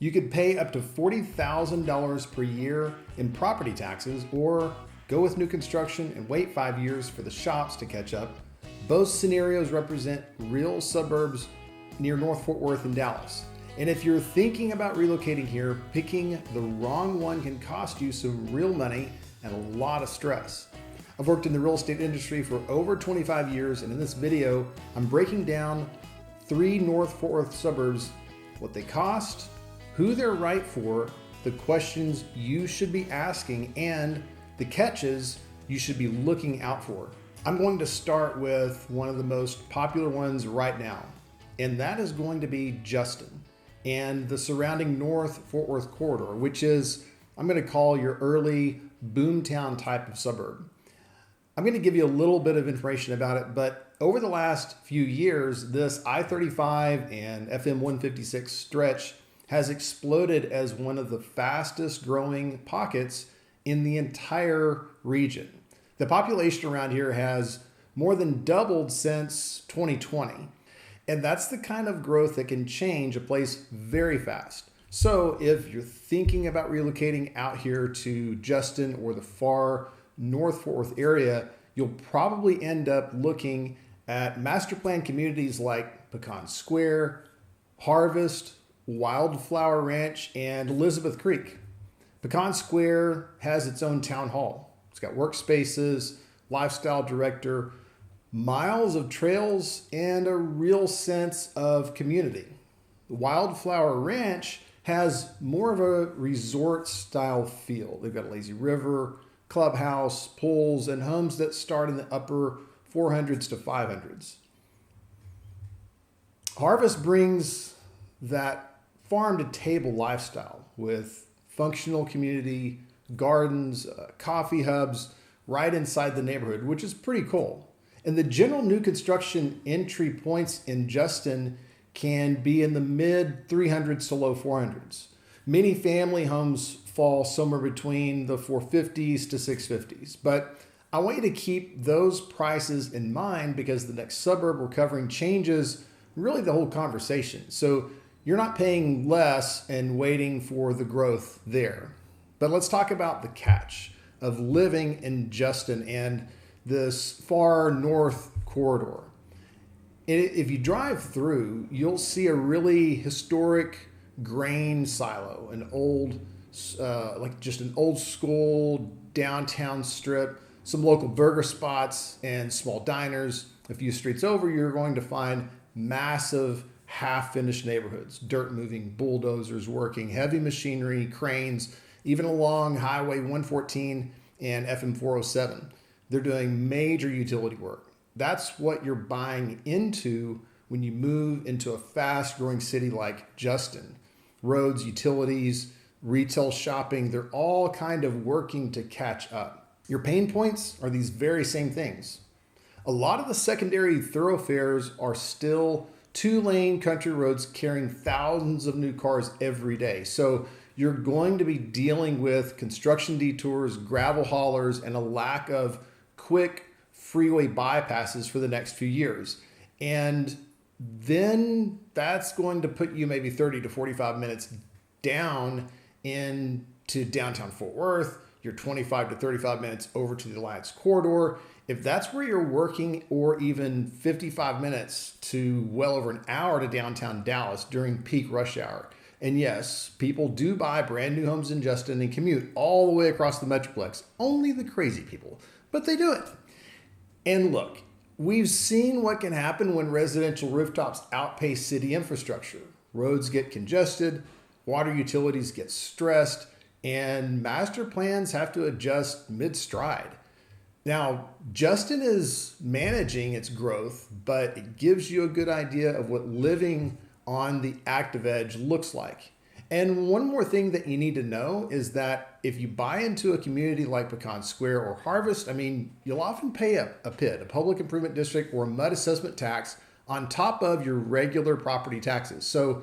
You could pay up to $40,000 per year in property taxes, or go with new construction and wait 5 years for the shops to catch up. Both scenarios represent real suburbs near North Fort Worth and Dallas. And if you're thinking about relocating here, picking the wrong one can cost you some real money and a lot of stress. I've worked in the real estate industry for over 25 years, and in this video, I'm breaking down 3 North Fort Worth suburbs, what they cost, who they're right for, the questions you should be asking, and the catches you should be looking out for. I'm going to start with one of the most popular ones right now, and that is going to be Justin and the surrounding North Fort Worth corridor, which is, I'm going to call your early boomtown type of suburb. I'm going to give you a little bit of information about it, but over the last few years, this I-35 and FM 156 stretch has exploded as one of the fastest growing pockets in the entire region. The population around here has more than doubled since 2020. And that's the kind of growth that can change a place very fast. So if you're thinking about relocating out here to Justin or the far North Fort Worth area, you'll probably end up looking at master plan communities like Pecan Square, Harvest, Wildflower Ranch, and Elizabeth Creek. Pecan Square has its own town hall. It's got workspaces, lifestyle director, miles of trails, and a real sense of community. The Wildflower Ranch has more of a resort style feel. They've got a lazy river, clubhouse, pools, and homes that start in the upper 400s to 500s. Harvest brings that farm to table lifestyle with functional community, gardens, coffee hubs right inside the neighborhood, which is pretty cool. And the general new construction entry points in Justin can be in the mid 300s to low 400s. Many family homes fall somewhere between the 450s to 650s. But I want you to keep those prices in mind because the next suburb we're covering changes really the whole conversation. So you're not paying less and waiting for the growth there. But let's talk about the catch of living in Justin and this far north corridor. If you drive through, you'll see a really historic grain silo, an old, like just an old school downtown strip, some local burger spots and small diners. A few streets over, you're going to find massive half-finished neighborhoods, dirt moving, bulldozers working, heavy machinery, cranes, even along Highway 114 and FM 407. They're doing major utility work. That's what you're buying into when you move into a fast-growing city like Justin. Roads, utilities, retail shopping, they're all kind of working to catch up. Your pain points are these very same things. A lot of the secondary thoroughfares are still 2-lane country roads carrying thousands of new cars every day. So you're going to be dealing with construction detours, gravel haulers, and a lack of quick freeway bypasses for the next few years. And then that's going to put you maybe 30 to 45 minutes down into downtown Fort Worth. You're 25 to 35 minutes over to the Alliance Corridor. If that's where you're working, or even 55 minutes to well over an hour to downtown Dallas during peak rush hour. And yes, people do buy brand new homes in Justin and commute all the way across the Metroplex. Only the crazy people, but they do it. And look, we've seen what can happen when residential rooftops outpace city infrastructure. Roads get congested, water utilities get stressed, and master plans have to adjust mid-stride. Now, Justin is managing its growth, but it gives you a good idea of what living on the active edge looks like. And one more thing that you need to know is that if you buy into a community like Pecan Square or Harvest, you'll often pay a PID, a public improvement district, or a mud assessment tax on top of your regular property taxes. So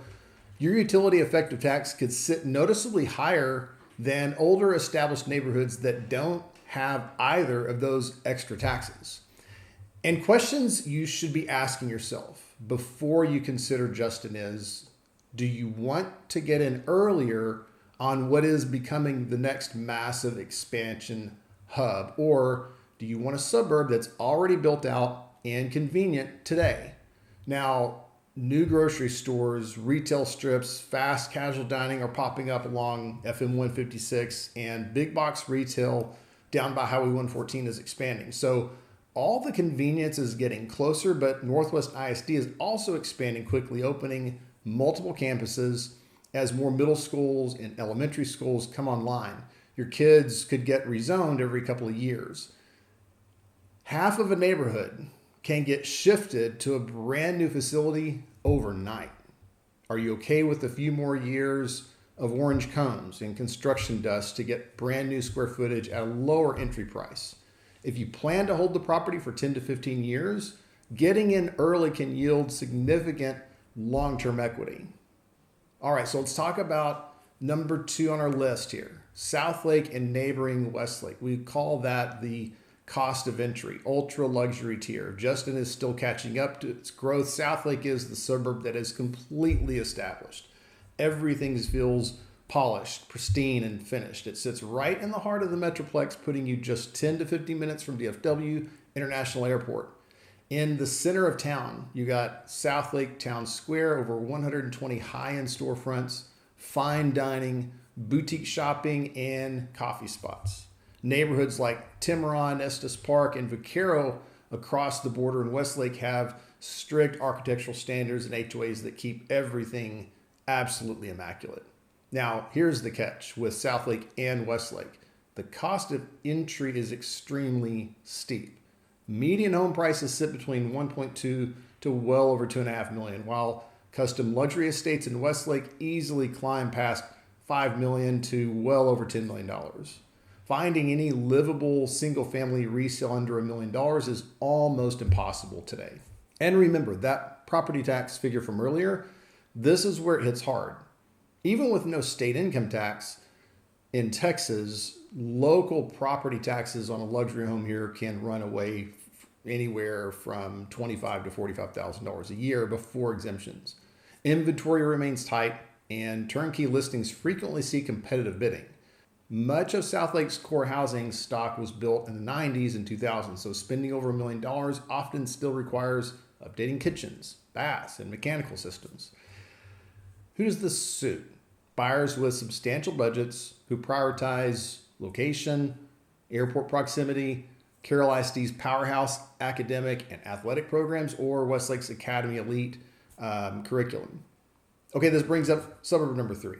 your utility effective tax could sit noticeably higher than older established neighborhoods that don't have either of those extra taxes. And questions you should be asking yourself before you consider Justin is, Do you want to get in earlier on what is becoming the next massive expansion hub? Or do you want a suburb that's already built out and convenient today? Now, new grocery stores, retail strips, fast casual dining are popping up along FM 156, and big box retail down by Highway 114 is expanding. So all the convenience is getting closer, but Northwest ISD is also expanding quickly, opening multiple campuses as more middle schools and elementary schools come online. Your kids could get rezoned every couple of years. Half of a neighborhood can get shifted to a brand new facility overnight. Are you okay with a few more years of orange cones and construction dust to get brand new square footage at a lower entry price? If you plan to hold the property for 10 to 15 years, getting in early can yield significant long-term equity. All right, so let's talk about number 2 on our list here, Southlake and neighboring Westlake. We call that the cost of entry, ultra luxury tier. Justin is still catching up to its growth. Southlake is the suburb that is completely established. Everything feels polished, pristine, and finished. It sits right in the heart of the Metroplex, putting you just 10 to 15 minutes from DFW International Airport. In the center of town, you got Southlake Town Square, over 120 high-end storefronts, fine dining, boutique shopping, and coffee spots. Neighborhoods like Tiburon, Estes Park, and Vaquero across the border in Westlake have strict architectural standards and HOAs that keep everything absolutely immaculate. Now, here's the catch with Southlake and Westlake. The cost of entry is extremely steep. Median home prices sit between 1.2 to well over 2.5 million, while custom luxury estates in Westlake easily climb past 5 million to well over $10 million. Finding any livable single-family resale under $1 million is almost impossible today. And remember, that property tax figure from earlier, this is where it hits hard. Even with no state income tax in Texas, local property taxes on a luxury home here can run away anywhere from $25,000 to $45,000 a year before exemptions. Inventory remains tight, and turnkey listings frequently see competitive bidding. Much of Southlake's core housing stock was built in the 90s and 2000s, so spending over $1 million often still requires updating kitchens, baths, and mechanical systems. Who does this suit? Buyers with substantial budgets who prioritize location, airport proximity, Carroll ISD's powerhouse academic and athletic programs, or Westlake's Academy Elite curriculum. Okay, this brings up suburb number 3.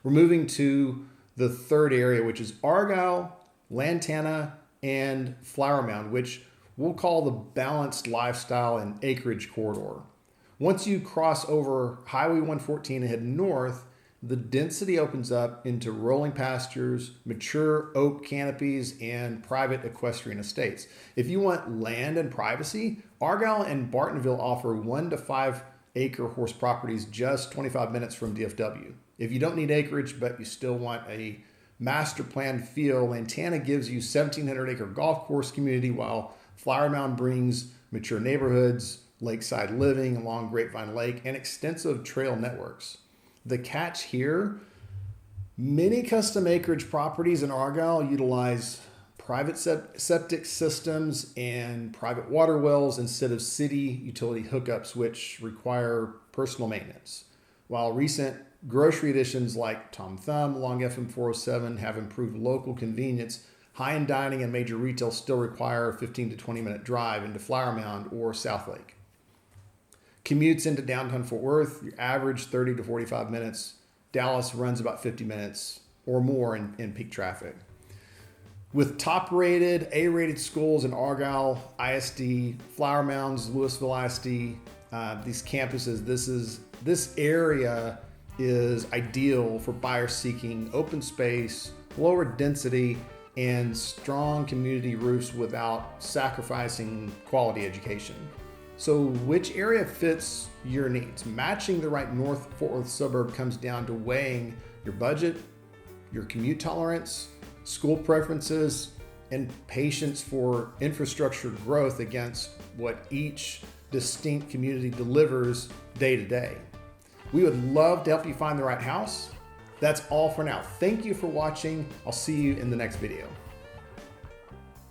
We're moving to the third area, which is Argyle, Lantana, and Flower Mound, which we'll call the balanced lifestyle and acreage corridor. Once you cross over Highway 114 and head north, the density opens up into rolling pastures, mature oak canopies, and private equestrian estates. If you want land and privacy, Argyle and Bartonville offer 1 to 5 acre horse properties just 25 minutes from DFW. If you don't need acreage, but you still want a master plan feel, Lantana gives you 1,700 acre golf course community, while Flower Mound brings mature neighborhoods, lakeside living along Grapevine Lake, and extensive trail networks. The catch here, many custom acreage properties in Argyle utilize private septic systems and private water wells instead of city utility hookups, which require personal maintenance. While recent grocery additions like Tom Thumb along FM 407 have improved local convenience, high-end dining and major retail still require a 15 to 20-minute drive into Flower Mound or Southlake. Commutes into downtown Fort Worth, your average 30 to 45 minutes. Dallas runs about 50 minutes or more in peak traffic. With top-rated, A-rated schools in Argyle, ISD, Flower Mounds, Louisville ISD, these campuses, this area is ideal for buyers seeking open space, lower density, and strong community roots without sacrificing quality education. So which area fits your needs? Matching the right North Fort Worth suburb comes down to weighing your budget, your commute tolerance, school preferences, and patience for infrastructure growth against what each distinct community delivers day to day. We would love to help you find the right house. That's all for now. Thank you for watching. I'll see you in the next video.